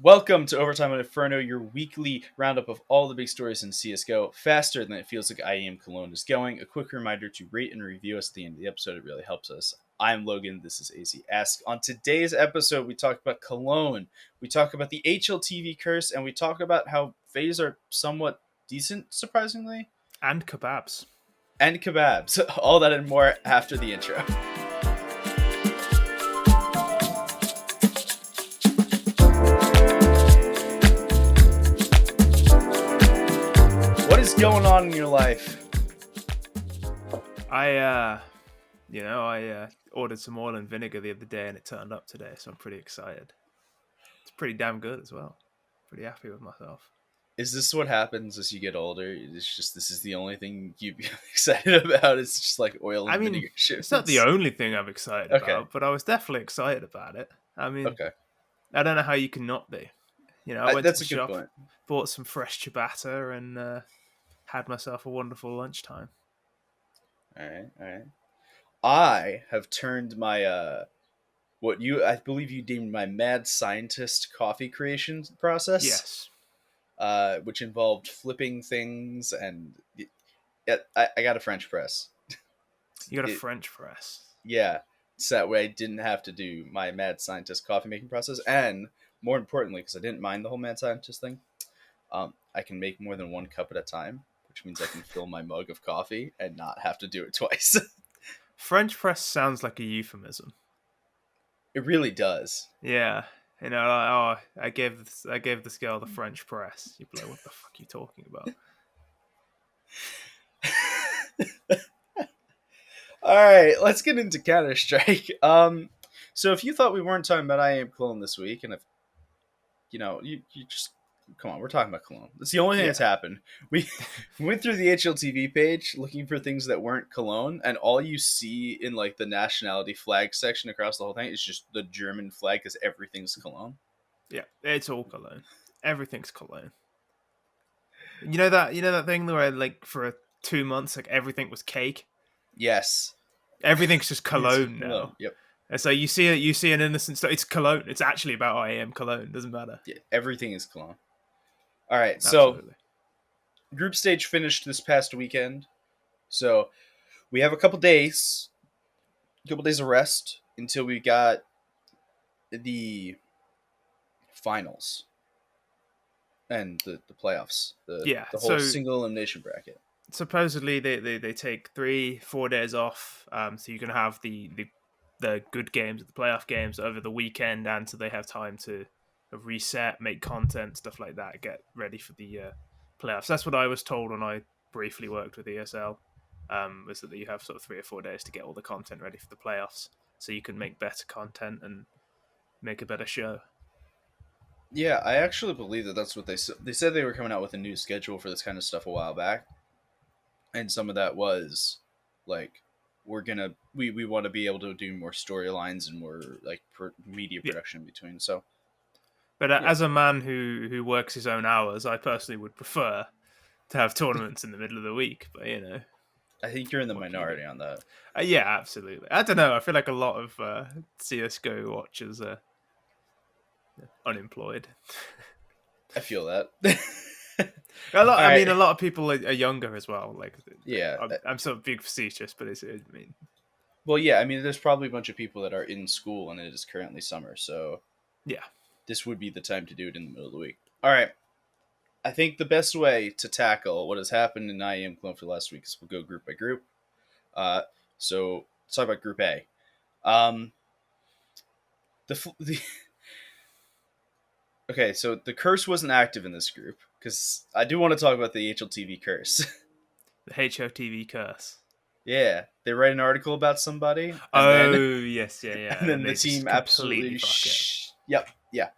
Welcome to Overtime on Inferno, your weekly roundup of all the big stories in CSGO, faster than it feels like IEM Cologne is going. A quick reminder to rate and review us at the end of the episode, it really helps us. I'm Logan, this is Aizyesque. On today's episode, we talk about Cologne, we talk about the HLTV curse, and we talk about how FaZe are somewhat decent, surprisingly. And kebabs. And kebabs. All that and more after the intro. What is going on in your life? I ordered some oil and vinegar the other day and it turned up today, so I'm pretty excited. It's pretty damn good as well. Pretty happy with myself. Is this what happens as you get older? It's just this is the only thing you be excited about. It's just like oil and vinegar shit. It's not the only thing I'm excited about, but I was definitely excited about it. I mean, I don't know how you can not be. You know, I went to the shop, bought some fresh ciabatta, and had myself a wonderful lunchtime. All right. I have turned my I believe you deemed my mad scientist coffee creation process. Yes. Which involved flipping things, and I got a French press. You got a French press? Yeah, so that way I didn't have to do my mad scientist coffee making process, and more importantly, because I didn't mind the whole mad scientist thing, I can make more than one cup at a time, which means I can fill my mug of coffee and not have to do it twice. French press sounds like a euphemism. It really does. Yeah. You know, like, I gave this girl the French press. You'd be like, what the fuck are you talking about? All right, let's get into Counter-Strike. So if you thought we weren't talking about IEM Cologne this week, and if you just come on, we're talking about Cologne. That's the only thing that's happened. We went through the HLTV page looking for things that weren't Cologne, and all you see in like the nationality flag section across the whole thing is just the German flag because everything's Cologne. Yeah, it's all Cologne. Everything's Cologne. You know that thing where like for 2 months like everything was cake. Yes, everything's just Cologne now. Cologne. Yep. And so you see an innocent story. It's Cologne. It's actually about IEM Cologne. Doesn't matter. Yeah, everything is Cologne. All right, Absolutely. So group stage finished this past weekend. So we have a couple days of rest until we got the finals and the playoffs. The whole single elimination bracket. Supposedly they take 3-4 days off, so you can have the good games, the playoff games over the weekend, and so they have time to reset, make content, stuff like that, get ready for the playoffs. That's what I was told when I briefly worked with ESL, was that you have sort of 3 or 4 days to get all the content ready for the playoffs, so you can make better content and make a better show. Yeah, I actually believe that's what they said. They said they were coming out with a new schedule for this kind of stuff a while back, and some of that was like, we want to be able to do more storylines and more like media production in between. So, but as a man who works his own hours, I personally would prefer to have tournaments in the middle of the week. But I think you're in the minority on that. Yeah, absolutely. I don't know. I feel like a lot of CS:GO watchers are unemployed. I feel that. A lot of people are younger as well. Like, yeah, I'm sort of being facetious, but well, yeah. I mean, there's probably a bunch of people that are in school, and it is currently summer, so yeah, this would be the time to do it in the middle of the week. All right. I think the best way to tackle what has happened in IEM Cologne for last week is we'll go group by group. So let's talk about Group A. Okay, so the curse wasn't active in this group, because I do want to talk about the HLTV curse. The HLTV curse. Yeah, they write an article about somebody. Yes, yeah. And then the team absolutely Yep. Yeah.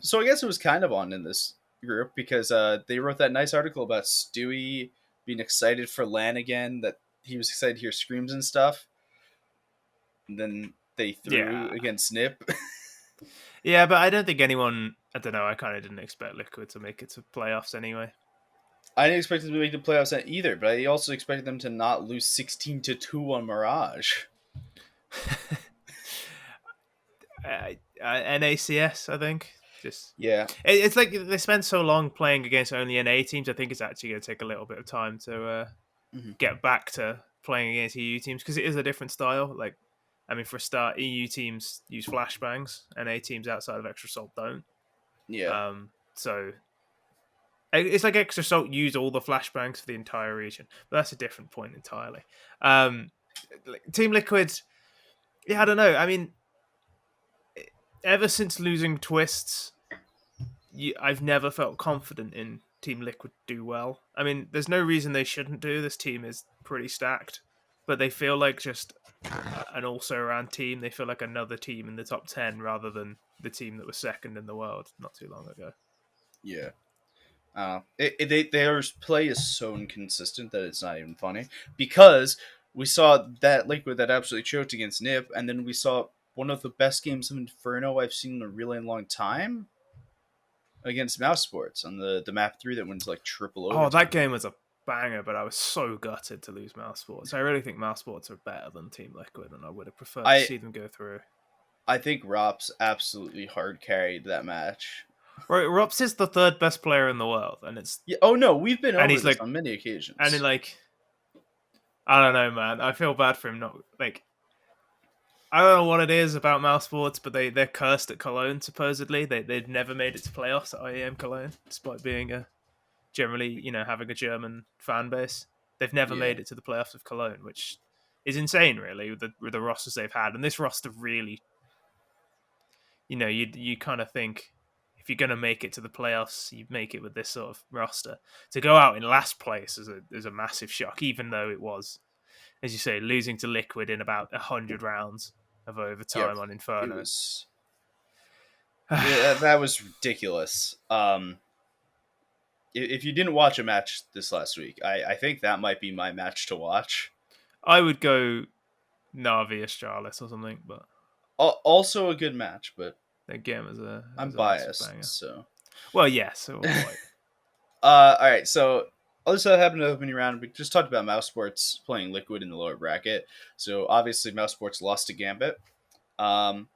So I guess it was kind of on in this group, because they wrote that nice article about Stewie being excited for LAN again, that he was excited to hear screams and stuff. And then they threw against Snip. Yeah, but I don't think anyone... I don't know, I kind of didn't expect Liquid to make it to playoffs anyway. I didn't expect them to make the playoffs either, but I also expected them to not lose 16-2 on Mirage. NACS, I think. Just Yeah. it's like they spent so long playing against only NA teams. I think it's actually going to take a little bit of time to Hmm. get back to playing against EU teams because it is a different style. Like, I mean, for a start, EU teams use flashbangs, NA teams outside of Extra Salt don't. Yeah. So it's like Extra Salt use all the flashbangs for the entire region, but that's a different point entirely. Um, Team Liquid, yeah, I don't know. I mean, ever since losing Twists, I've never felt confident in Team Liquid do well. I mean, there's no reason they shouldn't do. This team is pretty stacked, but they feel like just an also-around team. They feel like another team in the top 10 rather than the team that was second in the world not too long ago. Yeah. Their play is so inconsistent that it's not even funny because we saw that Liquid that absolutely choked against Nip, and then we saw one of the best games of Inferno I've seen in a really long time against Mouse Sports on the map 3 that went to like triple Oh, that overtime. game was a banger, but I was so gutted to lose Mouse Sports. I really think Mouse Sports are better than Team Liquid, and I would have preferred to I see them go through. I think Rops absolutely hard carried that match. Right, Rops is the third best player in the world, Yeah. Oh no, we've been and over he's this like, on many and in occasions. like, I don't know, man. I feel bad for him. Not like, I don't know what it is about Mouse Sports, but they're cursed at Cologne. Supposedly, they've never made it to playoffs at IEM Cologne, despite being a generally, having a German fan base. They've never Yeah. made it to the playoffs of Cologne, which is insane, really, with the rosters they've had. And this roster really, you kind of think if you're going to make it to the playoffs, you make it with this sort of roster. To go out in last place is a massive shock, even though it was, as you say, losing to Liquid in about 100 rounds of Yeah. overtime on It Inferno. was that was ridiculous. If you didn't watch a match this last week, I think that might be my match to watch. I would go Navi Astralis or something, but Also a good match, but that game I'm is a massive biased, banger. so. Well, yes, so quite. All right, so other stuff happened in the opening round. We just talked about Mouse Sports playing Liquid in the lower bracket. So obviously Mouse Sports lost to Gambit, um,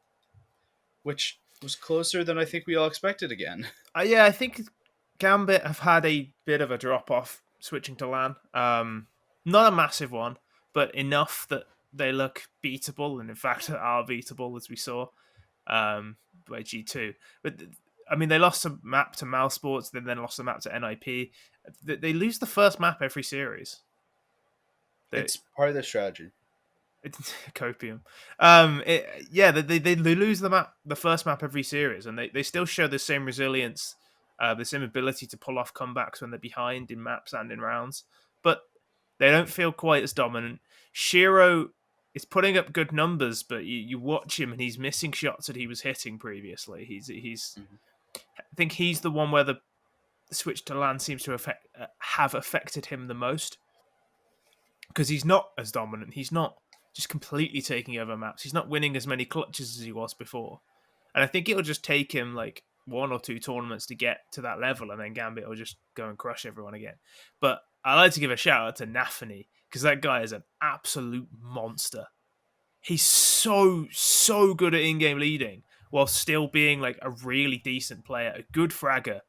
which was closer than I think we all expected again. Yeah, I think Gambit have had a bit of a drop off switching to LAN. Not a massive one, but enough that they look beatable, and in fact are beatable as we saw by G2. But I mean, they lost a map to Mouse Sports, then lost a map to NIP. They lose the first map every series. They, It's part of the strategy. It's copium. They lose the first map every series, and they still show the same resilience, the same ability to pull off comebacks when they're behind in maps and in rounds, but they don't feel quite as dominant. Shiro is putting up good numbers, but you watch him and he's missing shots that he was hitting previously. Mhm. I think he's the one where the switch to land seems to have affected him the most because he's not as dominant. He's not just completely taking over maps. He's not winning as many clutches as he was before. And I think it'll just take him like one or two tournaments to get to that level, and then Gambit will just go and crush everyone again. But I like to give a shout out to Nafany because that guy is an absolute monster. He's so good at in-game leading while still being like a really decent player, a good fragger,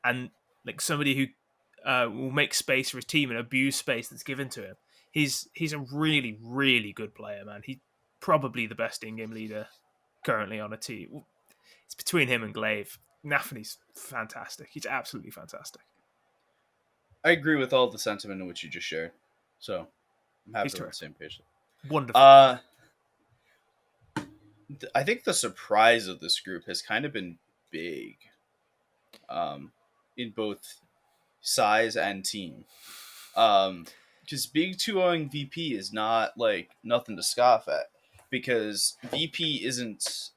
and like somebody who will make space for his team and abuse space that's given to him. He's a really good player, man. He's probably the best in-game leader currently on a team. It's between him and Glaive. Nafany's fantastic. He's absolutely fantastic. I agree with all the sentiment in which you just shared. So I'm happy He's we're on the terrific. same page. Wonderful Uh, player. I think the surprise of this group has kind of been big, in both size and team. Because Big 2-0ing VP is not like nothing to scoff at. Because VP isn't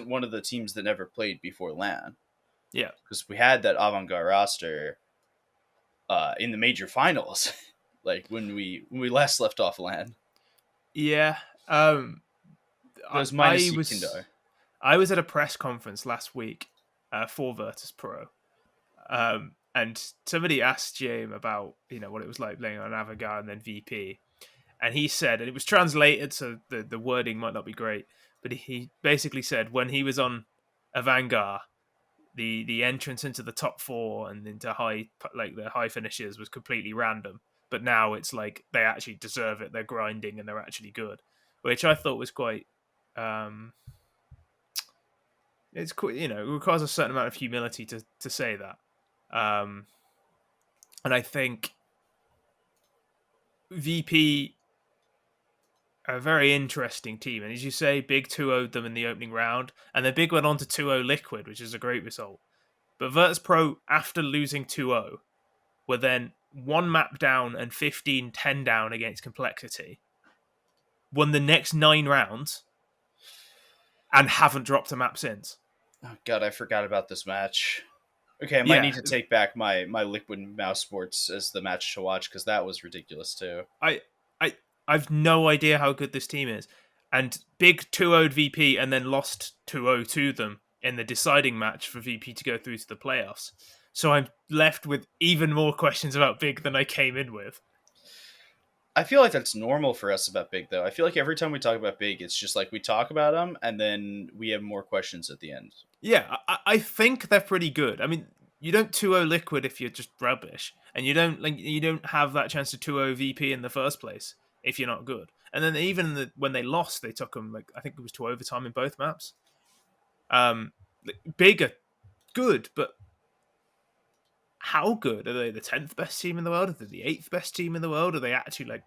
one of the teams that never played before LAN. Yeah. Because we had that avant-garde roster in the major finals, like when we last left off LAN. Yeah. That was I minus was Yukindar. I was at a press conference last week for Virtus Pro, and somebody asked James about what it was like playing on Avangard and then VP, and he said, and it was translated, so the wording might not be great, but he basically said when he was on Avangard, the entrance into the top four and into the high finishes was completely random. But now it's like they actually deserve it. They're grinding and they're actually good, which I thought was quite. It's quite, it requires a certain amount of humility to say that, and I think VP are a very interesting team. And as you say, Big 2-0'd them in the opening round, and then Big went on to 2-0 Liquid, which is a great result. But Virtus Pro, after losing 2-0, were then one map down and 15-10 down against Complexity, won the next 9 rounds, and haven't dropped a map since. Oh god, I forgot about this match. Okay, I might Yeah, need to take back my Liquid Mouse Sports as the match to watch because that was ridiculous too. I, I, I've no idea how good this team is. And Big 2-0'd VP and then lost 2-0 to them in the deciding match for VP to go through to the playoffs. So I'm left with even more questions about Big than I came in with. I feel like that's normal for us about Big, though. I feel like every time we talk about Big, it's just like we talk about them and then we have more questions at the end. Yeah, I think they're pretty good. I mean, you don't 2-0 Liquid if you're just rubbish, and you don't have that chance to 2-0 VP in the first place if you're not good. And then even when they lost, they took them I think it was to overtime in both maps. Big are good, but how good are they? The 10th best team in the world? Are they the 8th best team in the world? Are they actually like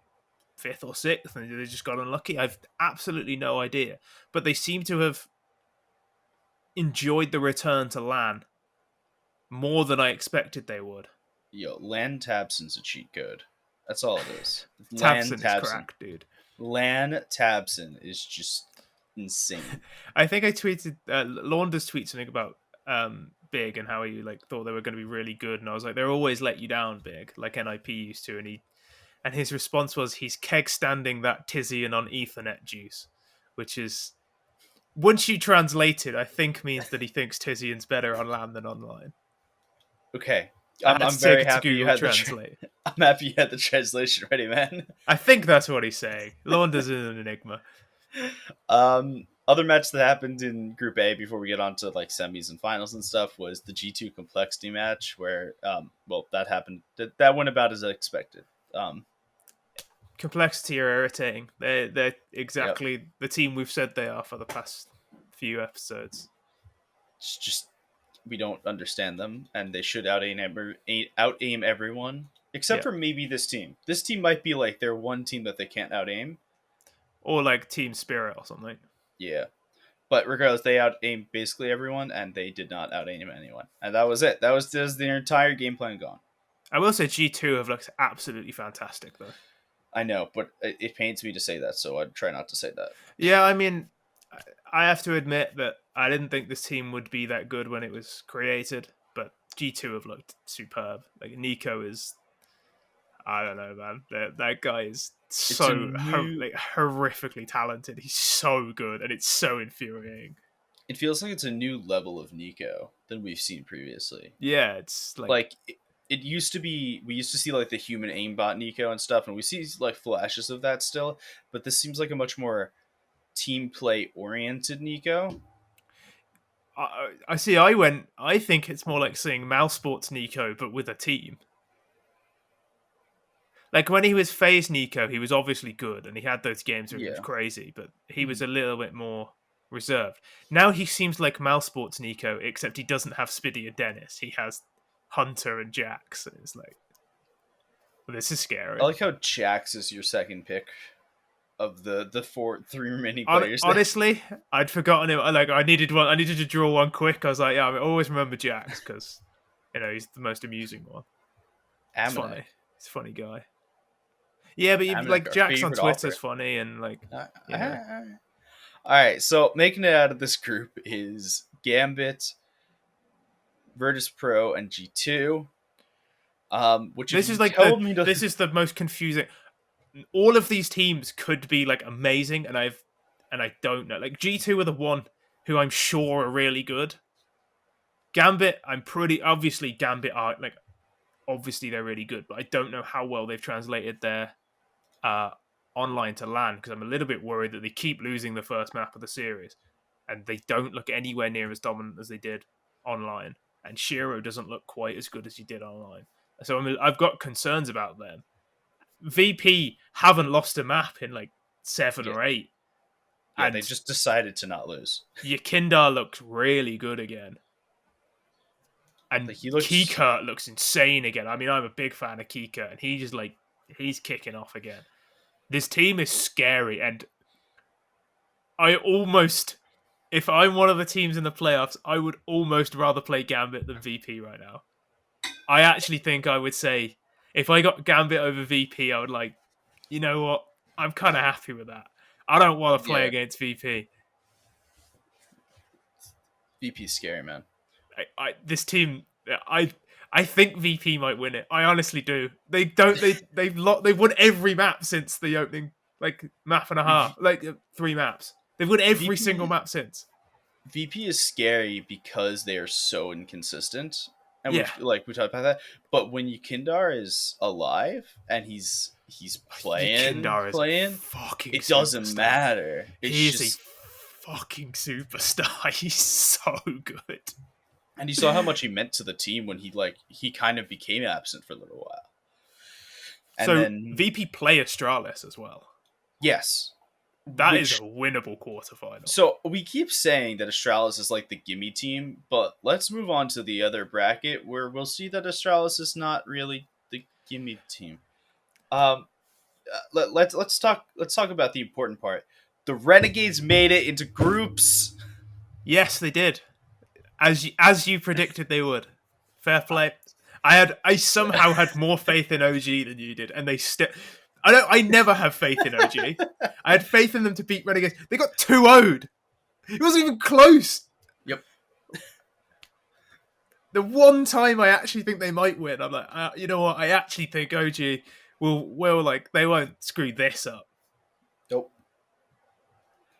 5th or 6th, and they just got unlucky? I've absolutely no idea. But they seem to have enjoyed the return to LAN more than I expected they would. Yo, Lan Tabson's a cheat code. That's all it is. Tabson is cracked, dude. Lan Tabson is just insane. I think I tweeted Launders tweet something about Big and how he thought they were going to be really good, and I was like, they're always let you down, Big, like NIP used to, and his response was he's keg standing that Tizian on Ethernet juice, which is, once you translate it, I think means that he thinks Tizian's better on LAN than online. Okay. I'm very happy you had Translate. I'm happy you had the translation ready, man. I think that's what he's saying. Launders is an enigma. Other match that happened in Group A before we get on to semis and finals and stuff was the G2 Complexity match where that happened. That went about as expected. Complexity are irritating. They're exactly the team we've said they are for the past few episodes. It's just we don't understand them, and they should out aim everyone except for maybe this team. This team might be their one team that they can't out aim, or Team Spirit or something. Yeah, but regardless, they out aimed basically everyone, and they did not out aim anyone, and that was it. That was their entire game plan gone. I will say G2 have looked absolutely fantastic, though. I know, but it pains me to say that, so I'd try not to say that. Yeah, I mean, I have to admit that I didn't think this team would be that good when it was created, but G2 have looked superb. Nico is, I don't know, man. That guy is so horrifically talented. He's so good, and it's so infuriating. It feels like it's a new level of Nico than we've seen previously. Yeah, it's it used to be, we used to see the human aimbot Nico and stuff, and we see flashes of that still, but this seems like a much more team play oriented Nico. I think it's more like seeing Mouse Sports Nico, but with a team. When he was FaZe Nico, he was obviously good, and he had those games where he was crazy, but he was a little bit more reserved. Now he seems like Mouse Sports Nico, except he doesn't have Spiddy and Dennis. He has Hunter and Jax. And it's this is scary. I like how Jax is your second pick of the three remaining players. Honestly, I'd forgotten him. I needed one. I needed to draw one quick. I was like, yeah, I always remember Jax because he's the most amusing one. It's funny. He's a funny guy. Yeah, but Jax on Twitter's funny and All right, so making it out of this group is Gambit, Virtus Pro, and G2. Which this is this is the most confusing. All of these teams could be amazing, and I don't know. G2 are the one who I'm sure are really good. Gambit, I'm pretty obviously Gambit are obviously they're really good, but I don't know how well they've translated their online to LAN, because I'm a little bit worried that they keep losing the first map of the series, and they don't look anywhere near as dominant as they did online, and Shiro doesn't look quite as good as he did online. So I mean, I've got concerns about them. VP haven't lost a map in like 7 Yeah, or 8, yeah, they and just decided to not lose. Yakindar looks really good again, and Like he looks. Kikert looks insane again. I mean, I'm a big fan of Kikert, and he's kicking off again. This team is scary, and I almost, if I'm one of the teams in the playoffs, I would almost rather play Gambit than VP right now. I actually think I would say, if I got Gambit over VP, I would like, you know what? I'm kind of happy with that. I don't want to play Yeah, against VP. VP's scary, man. This team, I think VP might win it. I honestly do. They don't. They've won every map since the opening, like map and a half, like 3 maps. They've won every single VP map since. VP is scary because they are so inconsistent, and Yeah, we talked about that. But when Yukindar is alive and he's Kindar is a playing, fucking it doesn't superstar. matter. It's He is a just, fucking superstar. He's so good. and you saw how much he meant to the team when he kind of became absent for a little while, and So then VP play Astralis as well. yes, That is a which. winnable quarterfinal. So we keep saying that Astralis is like the gimme team, but let's move on to the other bracket where we'll see that Astralis is not really the gimme team. Um, let's talk about the important part. The Renegades made it into groups. Yes, they did, as you predicted they would. Fair play. I somehow had more faith in OG than you did, and they still. I never have faith in OG. I had faith in them to beat Renegades. They got 2-0'd. It wasn't even close. Yep. The one time I actually think they might win, I'm like, you know what? I actually think OG will like they won't screw this up. Nope.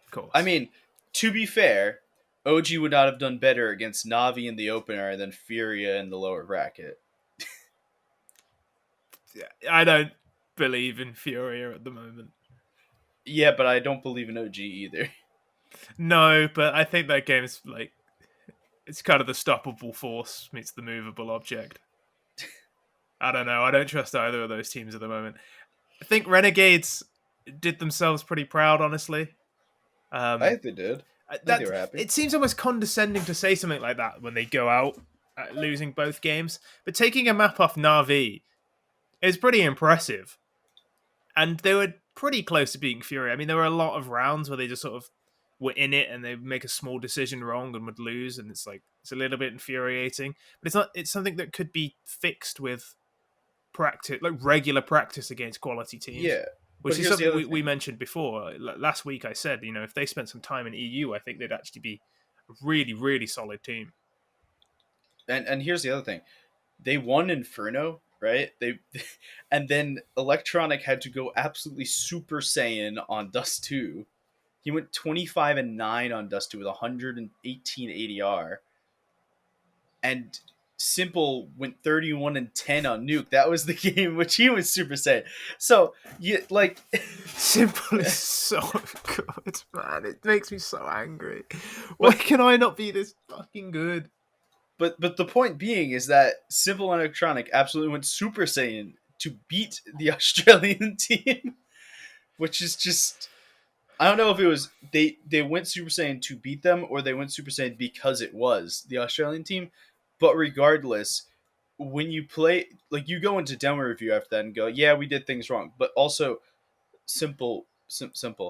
Of course. I mean, to be fair, OG would not have done better against Navi in the opener than Furia in the lower bracket. I don't believe in Furia at the moment. Yeah, but I don't believe in OG either. No, but I think that game is like it's kind of the stoppable force meets the movable object. I don't know. I don't trust either of those teams at the moment. I think Renegades did themselves pretty proud, honestly. I think they did. I think they were happy. It seems almost condescending to say something like that when they go out losing both games. But taking a map off Na'Vi is pretty impressive. And they were pretty close to beating Fury. I mean, there were a lot of rounds where they just sort of were in it and they make a small decision wrong and would lose, and it's a little bit infuriating. But it's not. It's something that could be fixed with practice, like regular practice against quality teams. Yeah. Which is something we mentioned before. Last week I said, if they spent some time in EU, I think they'd actually be a really, really solid team. And here's the other thing. They won Inferno, right? And then Electronic had to go absolutely Super Saiyan on Dust 2. He went 25-9 on Dust 2 with 118 ADR. And Simple went 31-10 on Nuke. That was the game which he was Super Saiyan. So Simple is so good, man. It makes me so angry. Why can I not be this fucking good? But the point being is that Simple and Electronic absolutely went Super Saiyan to beat the Australian team, which is just, I don't know if it was they went Super Saiyan to beat them or they went Super Saiyan because it was the Australian team. But regardless, when you play, like you go into demo review after that and go, yeah, we did things wrong, but also simple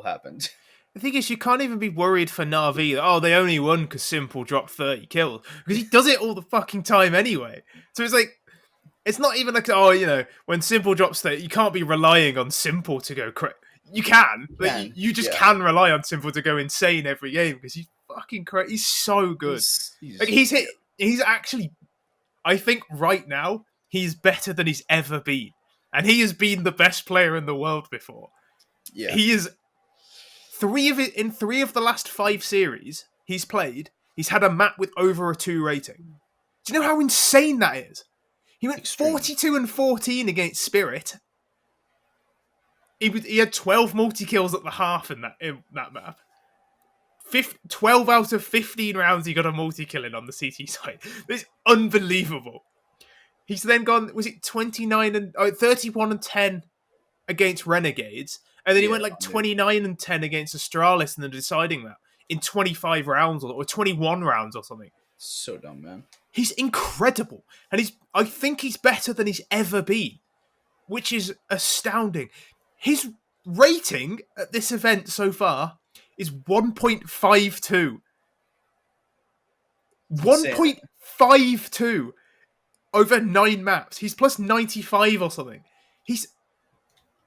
happened. The thing is, you can't even be worried for Na'Vi. Oh, they only won because Simple dropped 30 kills. Because he does it all the fucking time anyway. So it's not even like, when Simple drops 30, you can't be relying on Simple to go crazy. You can. But you just can rely on Simple to go insane every game because he's fucking crazy. He's so good. He's actually, I think right now, he's better than he's ever been. And he has been the best player in the world before. Yeah. He is... In 3 of the last 5 series he's played, he's had a map with over a 2 rating. Do you know how insane that is? He went 42-14 against Spirit. He had 12 multi-kills at the half in that map. 12 out of 15 rounds he got a multi-killing on the CT side. It's unbelievable. He's then gone, was it 31 and 10 against Renegades? And then he Yeah, went like 29 and 10 against Astralis in the deciding that in 25 rounds or 21 rounds or something. so dumb, man. He's incredible. And I think he's better than he's ever been, which is astounding. His rating at this event so far is 1.52. Insane. 1.52 over 9 maps. He's plus 95 or something.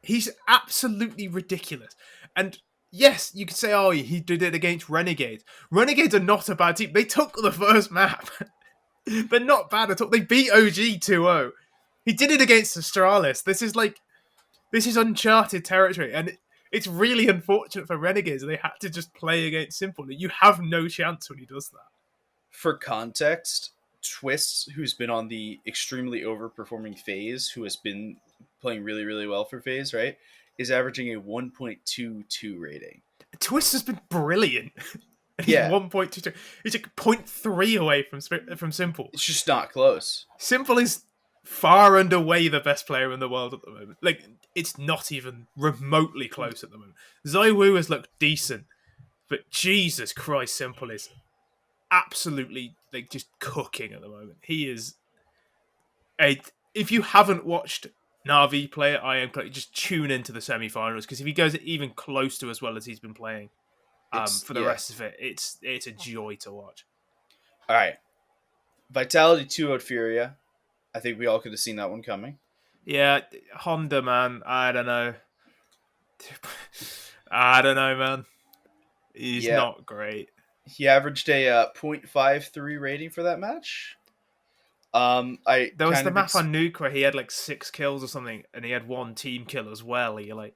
He's absolutely ridiculous. And yes, you could say, oh, he did it against Renegades. Renegades are not a bad team. They took the first map. They're not bad at all. They beat OG 2-0. He did it against Astralis. This is uncharted territory. And it's really unfortunate for Renegades. They had to just play against Simple. You have no chance when he does that. For context, Twists, who's been on the extremely overperforming FaZe, who has been playing really, really well for FaZe, right, is averaging a 1.22 rating. Twist has been brilliant. He's Yeah. 1.22. He's like 0.3 away from Simple. It's just not close. Simple is far and away the best player in the world at the moment. Like, it's not even remotely close at the moment. Zywoo has looked decent, but Jesus Christ, Simple is absolutely like just cooking at the moment. He is if you haven't watched Na'Vi play at IEM Cologne, just tune into the semi-finals, because if he goes even close to as well as he's been playing for the rest of it, it's a joy to watch. All right. Vitality 2-0 Furia. I think we all could have seen that one coming. Yeah, Honda, man. I don't know. I don't know, man. He's not great. He averaged a 0.53 rating for that match. There was the map on Nuke where he had like 6 kills or something, and he had 1 team kill as well. You're like,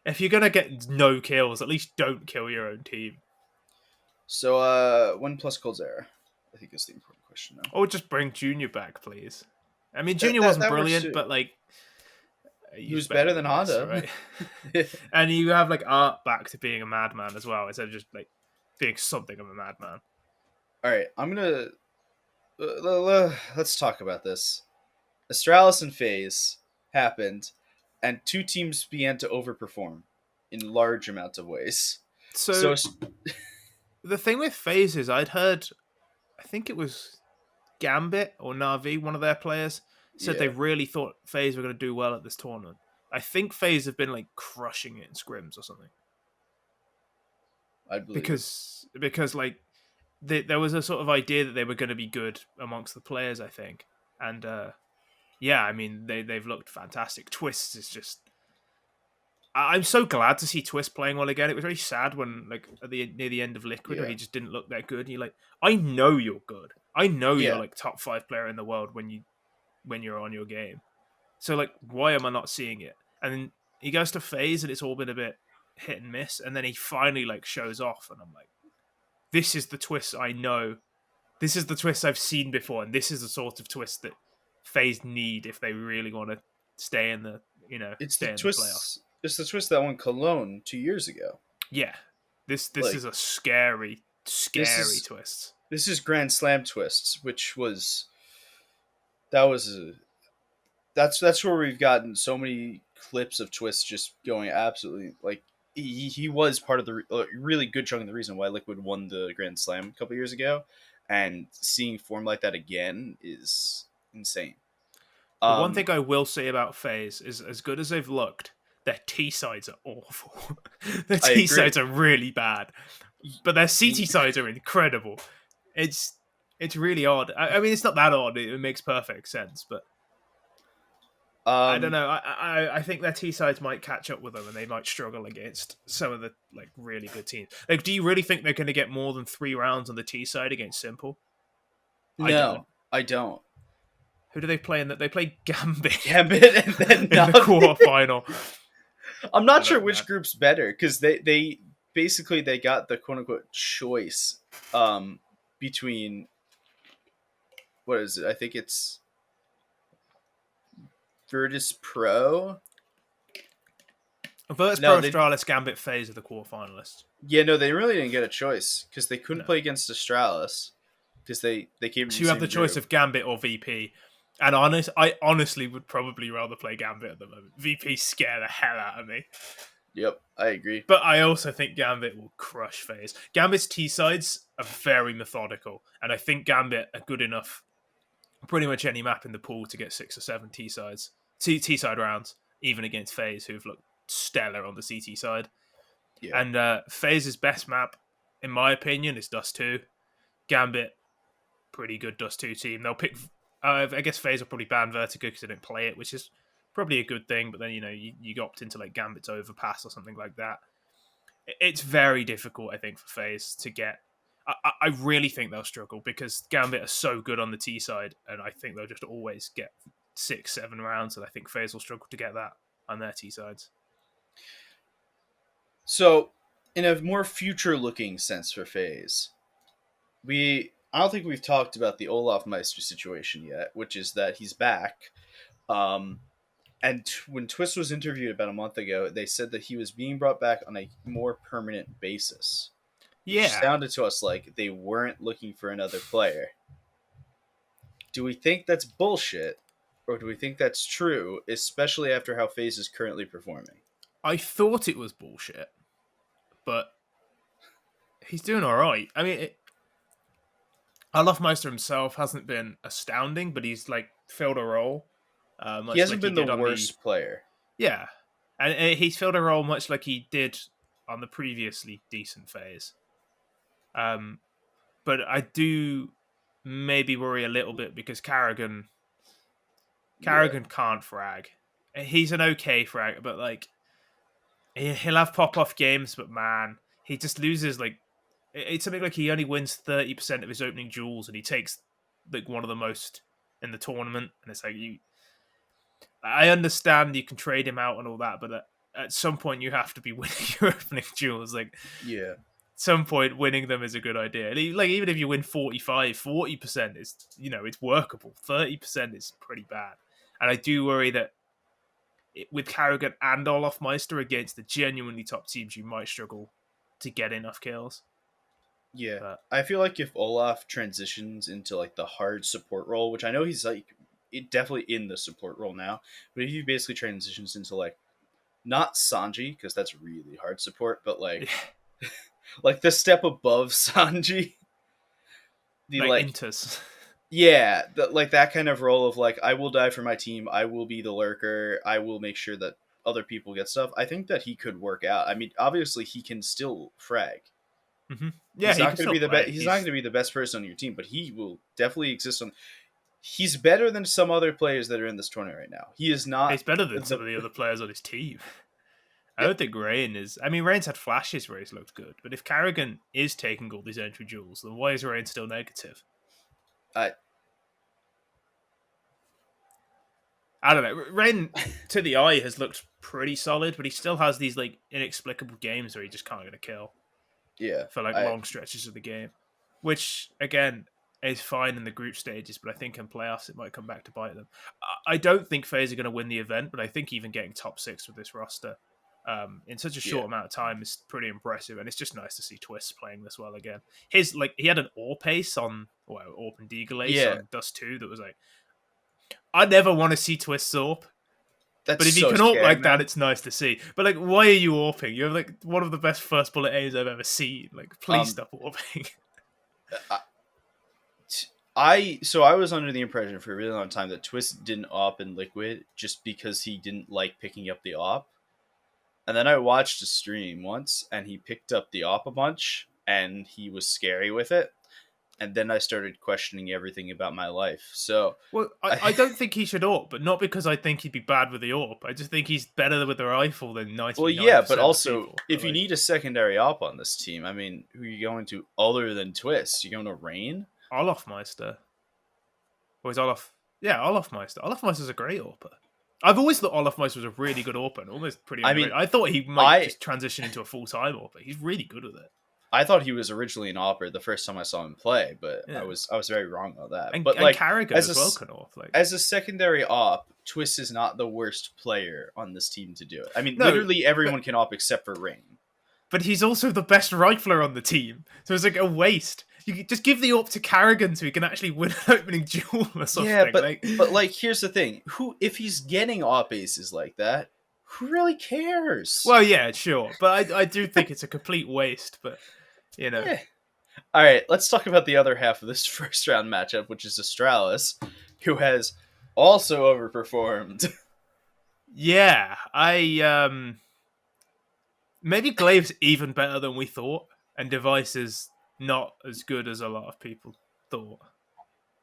if you're gonna get no kills, at least don't kill your own team. So, when plus Coldzera? I think is the important question now. Or just bring Junior back, please. I mean, Junior wasn't brilliant, but like, he was better than Honda, right? And you have like Art back to being a madman as well, instead of just like being something of a madman. All right, I'm gonna let's talk about this. Astralis and FaZe happened, and 2 teams began to overperform in large amounts of ways. So the thing with FaZe is, I'd heard, I think it was Gambit or Na'Vi, one of their players, said they really thought FaZe were going to do well at this tournament. I think FaZe have been like crushing it in scrims or something. I believe because like there was a sort of idea that they were going to be good amongst the players, I think, and yeah, I mean they've looked fantastic. Twist is just, I'm so glad to see Twist playing well again. It was very sad when like near the end of Liquid, where he just didn't look that good. And you're like, I know you're good. I know you're like top 5 player in the world when you're on your game. So like, why am I not seeing it? And then he goes to FaZe, and it's all been a bit hit and miss. And then he finally like shows off, and I'm like, this is the Twist I know. This is the Twist I've seen before, and this is the sort of Twist that FaZe need if they really want to stay in the playoffs. It's the Twist that won Cologne 2 years ago. Yeah, this is a scary Twist. This is Grand Slam Twists, which was that's where we've gotten so many clips of Twist just going absolutely like he was part of the really good chunk of the reason why Liquid won the Grand Slam a couple years ago, and seeing form like that again is insane. One thing I will say about FaZe is, as good as they've looked, their T sides are awful. Their T sides are really bad, but their CT sides are incredible. It's really odd. I mean, it's not that odd. It makes perfect sense, but I don't know. I think their T sides might catch up with them, and they might struggle against some of the like really good teams. Like, do you really think they're going to get more than 3 rounds on the T side against Simple? No, I don't. Who do they play in that? They play Gambit. And then in the quarterfinal. I'm not sure which group's better, because they basically they got the quote unquote choice between, what is it? I think it's Virtus Pro Virtus No, Pro they Astralis Gambit FaZe are the quarterfinalists. yeah no they really didn't get a choice because they couldn't No. play against Astralis because they came from So the you have the same choice group. of Gambit or VP. And I honestly would probably rather play Gambit at the moment. VP scare the hell out of me. Yep, I agree. But I also think Gambit will crush FaZe. Gambit's T sides are very methodical, and I think Gambit are good enough pretty much any map in the pool to get 6 or 7 T side rounds, even against FaZe, who've looked stellar on the CT side. Yeah, And FaZe's best map, in my opinion, is Dust 2. Gambit, pretty good Dust 2 team. They'll pick. I guess FaZe will probably ban Vertigo because they didn't play it, which is probably a good thing. But then you opt into like Gambit's Overpass or something like that. It's very difficult, I think, for FaZe to get. I really think they'll struggle because Gambit are so good on the T side, and I think they'll just always get 6, 7 rounds, and I think FaZe will struggle to get that on their T sides. so in a more future looking sense for FaZe, I don't think we've talked about the Olaf Meister situation yet, which is that he's back. Um, and when Twist was interviewed about a month ago, they said that he was being brought back on a more permanent basis, which Yeah, sounded to us like they weren't looking for another player. Do we think that's bullshit, or do we think that's true, especially after how FaZe is currently performing? I thought it was bullshit, but he's doing all right. I mean, Olafmeister himself hasn't been astounding, but he's like filled a role, He much hasn't like he been the did on the worst player. yeah, and he's filled a role much like he did on the previously decent phase. But I do maybe worry a little bit because Yeah, Carrigan can't frag. He's an okay frag, but like he'll have pop off games, but man, he just loses like it's something like he only wins 30% of his opening duels, and he takes like one of the most in the tournament. And it's like I understand you can trade him out and all that, but at some point you have to be winning your opening duels. Like yeah, some point winning them is a good idea. Like even if you win 40% is it's workable. 30% is pretty bad, and I do worry that with Carrigan and Olaf Meister against the genuinely top teams, you might struggle to get enough kills. yeah. But I feel like if Olaf transitions into like the hard support role, which I know he's like definitely in the support role now, but if he basically transitions into like not Sanji because that's really hard support, but yeah, like the step above Sanji, the like like Intus. yeah, like that kind of role of like I will die for my team, I will be the lurker, I will make sure that other people get stuff. I think that he could work out. I mean, obviously he can still frag. Mm-hmm. Yeah, He's he not can going to still be the best. play. He's not going to be the best person on your team, but he will definitely exist on. He's better than some other players that are in this tournament right now. He is not He's better than some the of the other players on his team. I yeah. don't think Rain is. I mean, Rain's had flashes where he's looked good, but if Carrigan is taking all these entry duels, then why is Rain still negative? I I don't know. Rain to the eye has looked pretty solid, but he still has these like inexplicable games where he just can't get a kill yeah. for like I long stretches of the game, which again is fine in the group stages, but I think in playoffs it might come back to bite them. I don't think FaZe are going to win the event, but I think even getting top 6 with this roster in such a yeah. short amount of time is pretty impressive, and it's just nice to see Twist playing this well again. His like he had an AWP ace on AWP and Deagle ace Yeah. on Dust 2 that was like I never want to see Twist AWP. That's But if you so can AWP scary, like that, man. it's nice to see. But like, why are you AWPing? You have like one of the best first bullet aims I've ever seen. Like, please Um stop AWPing. I, I was under the impression for a really long time that Twist didn't op in Liquid just because he didn't like picking up the op. And then I watched a stream once and he picked up the op a bunch and he was scary with it. And then I started questioning everything about my life. So Well, I I, don't think he should AWP, but not because I think he'd be bad with the AWP. I just think he's better with the rifle than well, 99% yeah, but of also people. But if you like, need a secondary op on this team, I mean, who are you going to other than Twist? You going to Rain? Olafmeister. Or is Olaf? Yeah, Olafmeister. Olafmeister's a great AWPer. I've always thought Olafmeister was a really good AWPer and almost pretty I underrated. mean, I thought he might I just transition into a full-time AWPer. He's really good with it. I thought he was originally an opper the first time I saw him play, but Yeah. I was very wrong about that. And But like Carrigan as as well can AWP. Like, as a secondary op, Twist is not the worst player on this team to do it. I mean, No, literally everyone can op except for Rain. but he's also the best rifler on the team, so it's like a waste. You could just give the AWP to Carrigan so he can actually win an opening duel or Yeah, something. but like here's the thing: who if he's getting op aces like that, who really cares? Well, yeah, sure, but I do think it's a complete waste. But you know, Yeah. All right, let's talk about the other half of this first round matchup, which is Astralis, who has also overperformed. yeah, maybe Glaive's even better than we thought, and Device is not as good as a lot of people thought.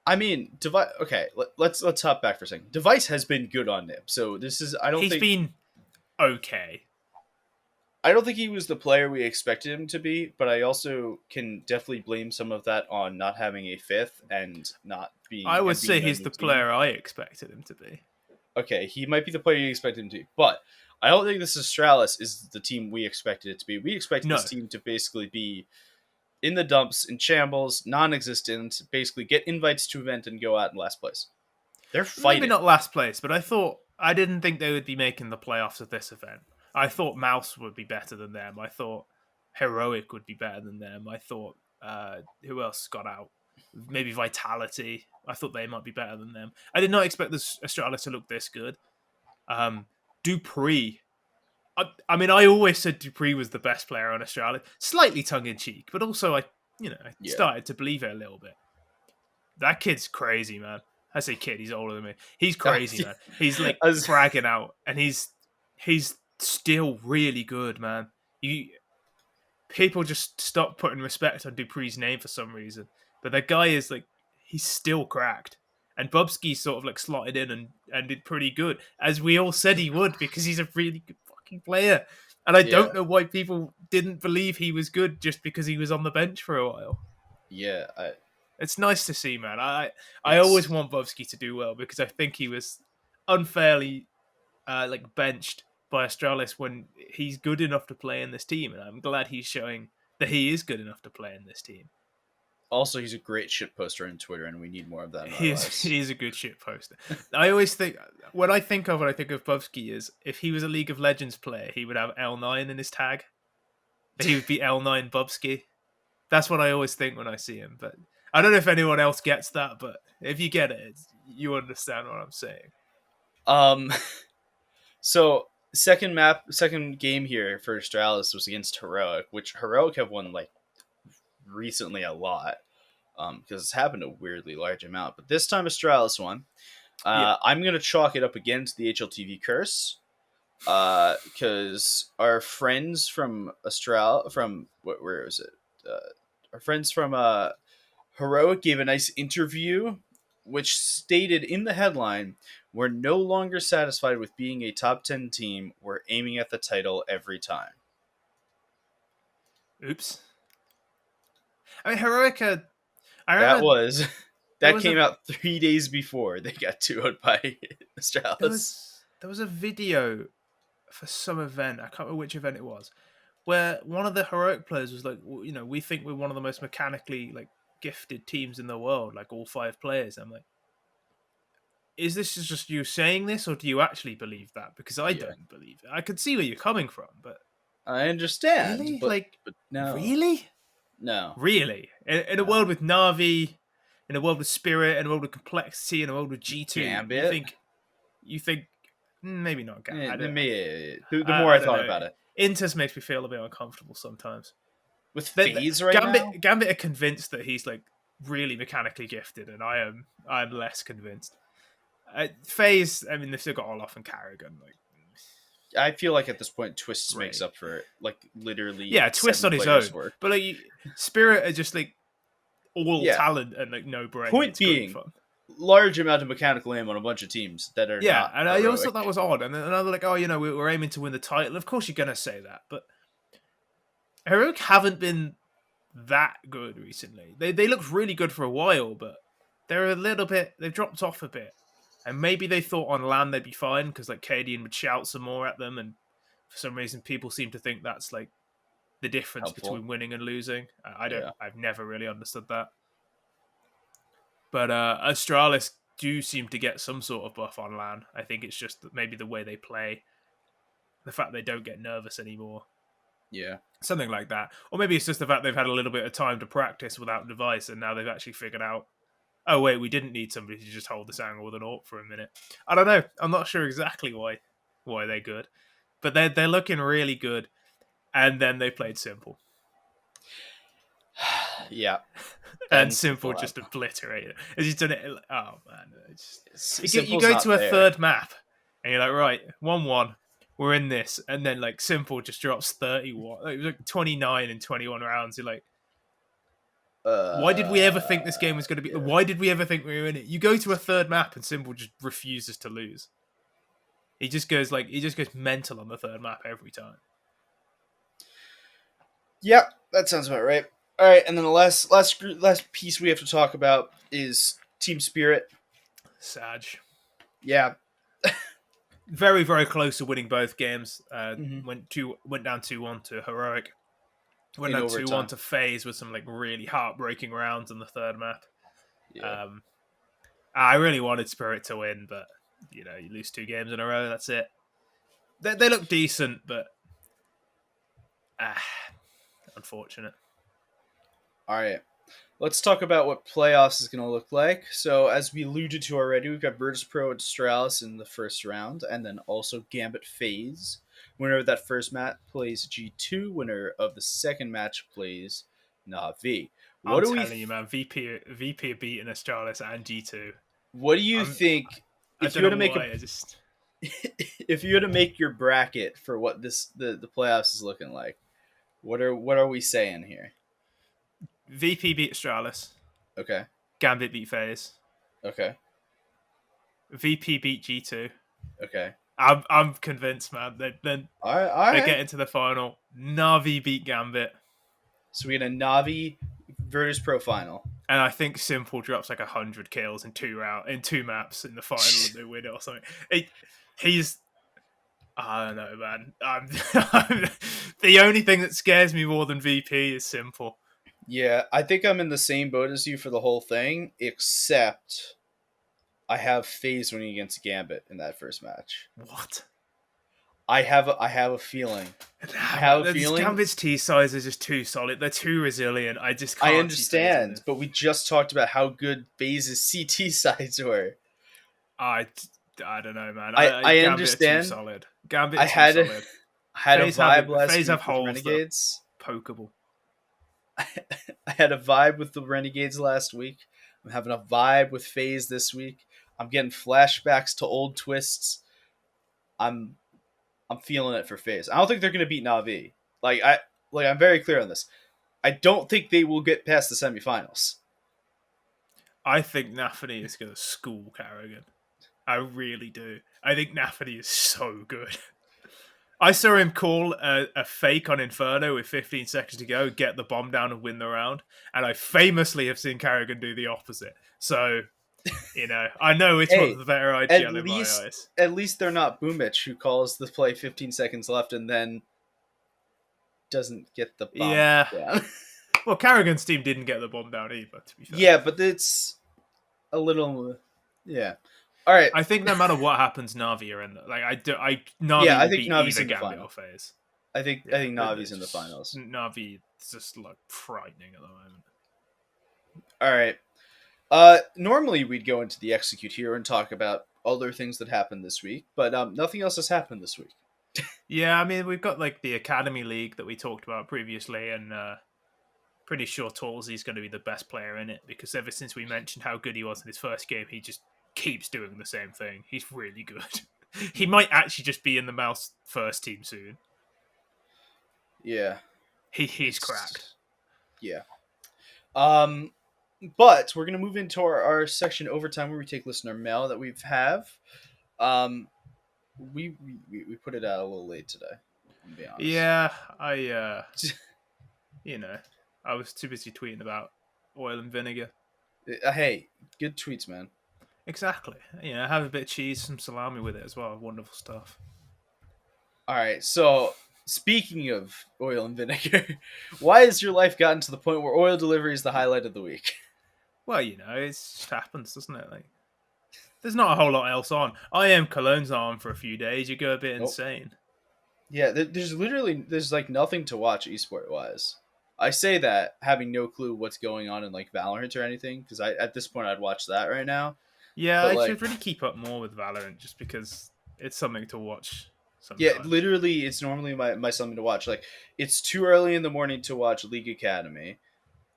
I mean, Device. Okay, let's hop back for a second. Device has been good on Nip, so this is. He's been okay. I don't think he was the player we expected him to be, but I also can definitely blame some of that on not having a fifth and not being. I would and being say on he's your the team. player I expected him to be. Okay, he might be the player you expected him to be, but I don't think this Astralis is the team we expected it to be. We expected No. this team to basically be in the dumps, in shambles, non-existent, basically get invites to event and go out in last place. They're fighting. Maybe not last place, but I didn't think they would be making the playoffs at this event. I thought Mouse would be better than them. I thought Heroic would be better than them. I thought who else got out? Maybe Vitality. I thought they might be better than them. I did not expect the Astralis to look this good. Dupree. I mean, I always said Dupree was the best player on Astralis. Slightly tongue-in-cheek, but also I started to believe it a little bit. That kid's crazy, man. I say kid, he's older than me. He's crazy, man. He's like bragging out, and he's still really good, man. People just stop putting respect on Dupree's name for some reason, but that guy is like, he's still cracked. And Bubsky sort of like slotted in and did pretty good, as we all said he would, because he's a really good fucking player. And I don't know why people didn't believe he was good just because he was on the bench for a while. Yeah, it's nice to see, man. I always want Bubsky to do well because I think he was unfairly like benched by Astralis when he's good enough to play in this team, and I'm glad he's showing that he is good enough to play in this team. Also, he's a great shit poster on Twitter, and we need more of that in our lives. He's a good shit poster. I always think, when I think of Bubsky, is if he was a League of Legends player, he would have L9 in his tag. He would be L9 Bubsky. That's what I always think when I see him, but I don't know if anyone else gets that, but if you get it, you understand what I'm saying. So second game here for Astralis was against Heroic, which Heroic have won like recently a lot, because it's happened a weirdly large amount. But this time Astralis won. I'm gonna chalk it up again to the HLTV curse, because our friends from where is it? Our friends from Heroic gave a nice interview, which stated in the headline, "We're no longer satisfied with being a top 10 team. We're aiming at the title every time." Oops. I mean, Heroic. That came out 3 days before they got 2-0 by Astralis. There was a video for some event. I can't remember which event it was, where one of the Heroic players was like, we think we're one of the most mechanically like gifted teams in the world, like all 5 players. I'm like, is this just you saying this, or do you actually believe that? Because I don't believe it. I could see where you're coming from, but I understand. Really? But no. Really? No. Really? In a world with Na'Vi, in a world with Spirit, in a world with Complexity, in a world with G2, Gambit? you think maybe not Gambit. The more I thought about it. Intus makes me feel a bit uncomfortable sometimes. With FaZe right now? Gambit are convinced that he's like really mechanically gifted, and I'm less convinced. FaZe, I mean, they've still got Olaf and Carrigan. Like, I feel like at this point, Twist makes up for it. Like, literally. Yeah, Twist on his own. But like, Spirit are just like all talent and like no brain. Point being, large amount of mechanical aim on a bunch of teams that are not and Heroic. I always thought that was odd. And then they're like, we're aiming to win the title. Of course you're going to say that. But Heroic haven't been that good recently. They looked really good for a while, but they've dropped off a bit. And maybe they thought on LAN they'd be fine because like Cadian would shout some more at them, and for some reason people seem to think that's like the difference between winning and losing. I've never really understood that. But Astralis do seem to get some sort of buff on LAN. I think it's just maybe the way they play, the fact they don't get nervous anymore. Yeah. Something like that. Or maybe it's just the fact they've had a little bit of time to practice without device, and now they've actually figured out, oh wait, we didn't need somebody to just hold this angle with an AWP for a minute. I don't know. I'm not sure exactly why they're good. But they're looking really good. And then they played Simple. Yeah. And Simple just obliterated it. As he's done it. Oh man. You go to a there. third map and you're like, right, 1-1. We're in this. And then like Simple just drops 31. It was like 29 and 21 rounds. You're like, why did we ever think this game was going to be? Yeah. Why did we ever think we were in it? You go to a third map and Simple just refuses to lose. He just goes mental on the third map every time. Yeah, that sounds about right. All right, and then the last piece we have to talk about is team spirit. Sag. Yeah. Very, very close to winning both games. Went down 2-1 to Heroic. Went down 2-1 to FaZe with some like really heartbreaking rounds on the third map. Yeah. I really wanted Spirit to win, but you lose 2 games in a row. That's it. They look decent, but unfortunate. All right. Let's talk about what playoffs is going to look like. So, as we alluded to already, we've got Virtus.pro and Astralis in the first round, and then also Gambit FaZe. Winner of that first match plays G2. Winner of the second match plays Na'Vi. I'm telling you, man, VP are beating Astralis and G2. What do you think? If you had to make if you had to make your bracket for what the playoffs is looking like, what are we saying here? VP beat Astralis. Okay. Gambit beat FaZe. Okay. VP beat G2. Okay. I'm convinced, man. Then all right. They get into the final. Na'Vi beat Gambit. So we get a Na'Vi Virtus.pro final. And I think Simple drops like 100 kills in 2 maps in the final and they win it or something. He's I don't know, man. The only thing that scares me more than VP is Simple. Yeah, I think I'm in the same boat as you for the whole thing, except I have FaZe winning against Gambit in that first match. What? I have a feeling. Gambit's T size is just too solid. They're too resilient. I just can't. I understand, but we just talked about how good FaZe's CT sides were. I don't know, man. I understand. Too solid. Gambit too solid. I had a vibe last week with Renegades. Pokeable. I had a vibe with the Renegades last week. I'm having a vibe with FaZe this week. I'm getting flashbacks to old twists. I'm feeling it for FaZe. I don't think they're going to beat Na'Vi. I'm very clear on this. I don't think they will get past the semifinals. I think Nafany is going to school Carrigan. I really do. I think Nafany is so good. I saw him call a fake on Inferno with 15 seconds to go, get the bomb down and win the round. And I famously have seen Carrigan do the opposite. So, I know it's one of the better IGL in my eyes. At least they're not Boomich, who calls the play 15 seconds left and then doesn't get the bomb down. Well, Carrigan's team didn't get the bomb down either, to be fair. Yeah, but it's a little... Yeah. All right. I think no matter what happens, Na'Vi are in the... I think Na'Vi's in the final. FaZe. I think Na'Vi's in the finals. Na'Vi is just frightening at the moment. All right. Normally we'd go into the execute here and talk about other things that happened this week, but nothing else has happened this week. Yeah, I mean, we've got the Academy League that we talked about previously, and pretty sure Torsey's going to be the best player in it, because ever since we mentioned how good he was in his first game, he just keeps doing the same thing. He's really good. He might actually just be in the Mouse first team soon. Yeah. He's cracked. Yeah. But we're going to move into our section overtime where we take listener mail that we have. We put it out a little late today, to be honest. Yeah, I was too busy tweeting about oil and vinegar. Hey, good tweets, man. Exactly. Have a bit of cheese, some salami with it as well. Wonderful stuff. All right, so speaking of oil and vinegar, why has your life gotten to the point where oil delivery is the highlight of the week? Well, it just happens, doesn't it? there's not a whole lot else on. IEM Cologne's not on for a few days. You go a bit Nope. insane. Yeah, there's like nothing to watch esport wise. I say that having no clue what's going on in like Valorant or anything, because I at this point I'd watch that right now. Yeah, But I like, should really keep up more with Valorant just because it's something to watch yeah, sometimes. literally, it's normally my something to watch. Like, it's too early in the morning to watch League Academy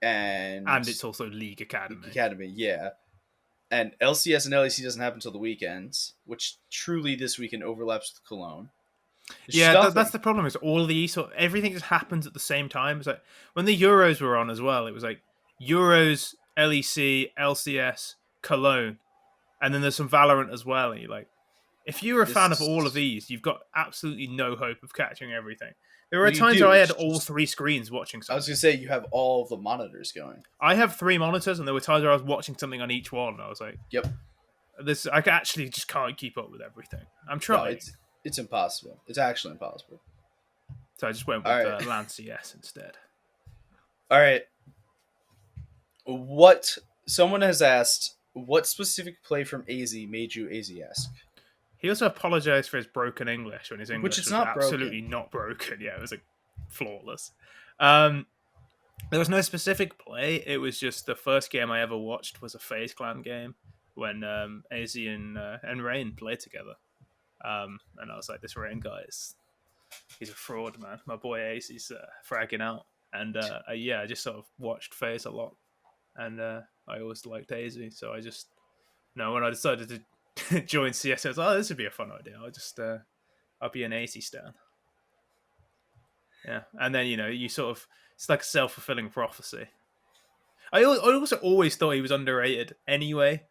and And it's also League League Academy. Academy, yeah. And LCS and LEC doesn't happen until the weekends, which truly this weekend overlaps with Cologne. There's just Yeah, that's nothing. the problem. Is all the sort everything just happens at the same time. It's like when the Euros were on as well. It was like Euros, LEC, LCS, Cologne, and then there's some Valorant as well. And you're like, if you're a fan of all of This, these, you've got absolutely no hope of catching everything. There were well, you times where do. I had It's all just, three screens watching I was something. gonna say you have all the monitors going. I have three monitors, and there were times where I was watching something on each one. And I was like, Yep. "This, I actually just can't keep up with everything." I'm No, trying, it's impossible. It's actually impossible. so I just went All with right, Lance ES instead. all right. What someone has asked, what specific play from AZ made you AZ-esque? He also apologized for his broken English when his Which English it's was not absolutely broken. not broken. Yeah, it was like flawless. Um, there was no specific play. It was just the first game I ever watched was a FaZe Clan game when AZ and Rain played together. And I was like, this Rain guy he's a fraud, man. My boy Ace is fragging out. And yeah, I just sort of watched FaZe a lot. And I always liked AZ. So I just, no, when I decided to join CS, I was like, oh, this would be a fun idea. I'll be an AZ stan. Yeah. And then, you sort of, it's like a self fulfilling prophecy. I also always thought he was underrated anyway.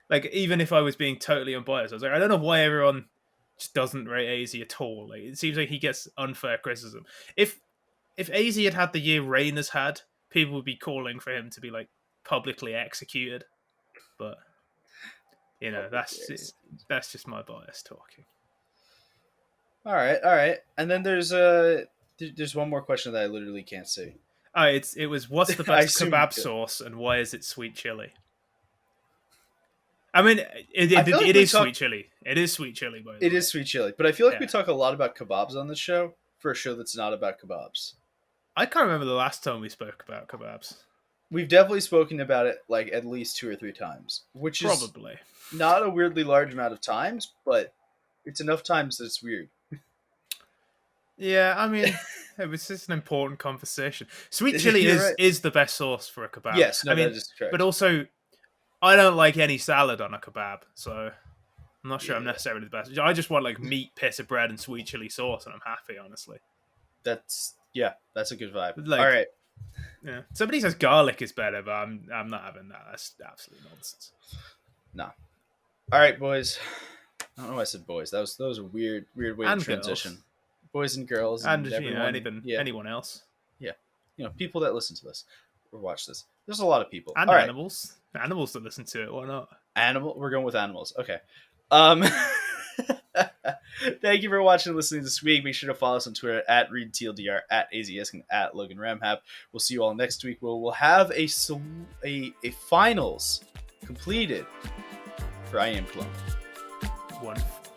Like, even if I was being totally unbiased, I was like, I don't know why everyone just doesn't rate AZ at all. Like, it seems like he gets unfair criticism. If AZ had the year Rain has had, people would be calling for him to be like publicly executed. But Publicly executed. that's just my bias talking. All right, all right. And then there's one more question that I literally can't see. Oh, it was what's the I best assume you kebab could. sauce and why is it sweet chili? I mean, I feel like it we is talk. sweet chili. It is sweet chili, by the It way. is sweet chili, but I feel like we Yeah, talk a lot about kebabs on this show for a show that's not about kebabs. I can't remember the last time we spoke about kebabs. We've definitely spoken about it like at least 2 or 3 times, which is Probably. not a weirdly large amount of times, but it's enough times that it's weird. Yeah, I mean, it was just an important conversation. Sweet chili You're right. is the best sauce for a kebab. Yes, I no, that mean, is but correct. also I don't like any salad on a kebab, so I'm not sure I'm Yeah, necessarily the best. I just want like meat, piece of bread, and sweet chili sauce, and I'm happy, honestly. that's a good vibe. But, All like, right, yeah, somebody says garlic is better, but I'm not having that. That's absolute nonsense. no. All right, boys. I don't know why I said boys. That was a weird way to And girls, transition. Boys and girls and and just, everyone. Yeah, anyone else, yeah. People that listen to this or watch this. There's a lot of people. and All right, animals that listen to it. Why not? animal. We're going with animals. Okay. Um. Thank you for watching and listening this week. Make sure to follow us on Twitter at ReadTLDR, at AZSC, and at Logan Ramhap. We'll see you all next week. We'll have a finals completed for IEM Cologne. Wonderful.